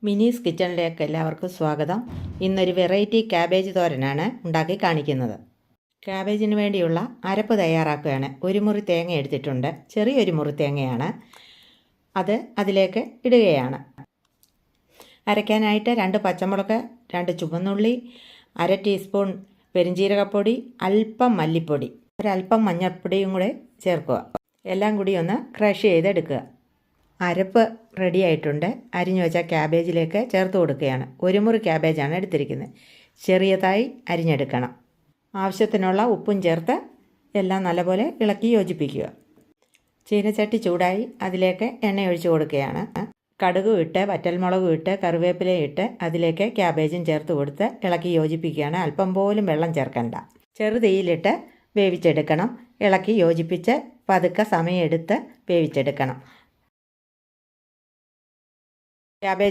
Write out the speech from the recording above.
മിനീസ് കിച്ചണിലേക്ക് എല്ലാവർക്കും സ്വാഗതം. ഇന്നൊരു വെറൈറ്റി ക്യാബേജ് തോരനാണ് ഉണ്ടാക്കി കാണിക്കുന്നത്. ക്യാബേജിന് വേണ്ടിയുള്ള അരപ്പ് തയ്യാറാക്കുകയാണ്. ഒരു മുറി തേങ്ങ എടുത്തിട്ടുണ്ട്, ചെറിയൊരു മുറി തേങ്ങയാണ്. അത് അതിലേക്ക് ഇടുകയാണ്. അരയ്ക്കാനായിട്ട് 2 പച്ചമുളക്, 2 ചുവന്നുള്ളി, 1/2 ടീസ്പൂൺ പെരിഞ്ജീരകപ്പൊടി, അല്പം മല്ലിപ്പൊടി, ഒരല്പം മഞ്ഞൾപ്പൊടിയും കൂടെ ചേർക്കുക. എല്ലാം കൂടി ഒന്ന് ക്രഷ് ചെയ്തെടുക്കുക. അരപ്പ് റെഡി ആയിട്ടുണ്ട്. അരിഞ്ഞു വെച്ച ക്യാബേജിലേക്ക് ചേർത്ത് കൊടുക്കുകയാണ്. ഒരു മുറി ക്യാബേജാണ് എടുത്തിരിക്കുന്നത്. ചെറിയതായി അരിഞ്ഞെടുക്കണം. ആവശ്യത്തിനുള്ള ഉപ്പും ചേർത്ത് എല്ലാം നല്ലപോലെ ഇളക്കി യോജിപ്പിക്കുക. ചീനച്ചട്ടി ചൂടായി അതിലേക്ക് എണ്ണ ഒഴിച്ചു കൊടുക്കുകയാണ്. കടുകും ഇട്ട് വറ്റൽമുളകും ഇട്ട് കറിവേപ്പിലയും ഇട്ട് അതിലേക്ക് ക്യാബേജും ചേർത്ത് കൊടുത്ത് ഇളക്കി യോജിപ്പിക്കുകയാണ്. അല്പം പോലും വെള്ളം ചേർക്കണ്ട. ചെറുതീയിലിട്ട് വേവിച്ചെടുക്കണം. ഇളക്കി യോജിപ്പിച്ച് പതുക്കെ സമയമെടുത്ത് വേവിച്ചെടുക്കണം. ക്യാബേജ്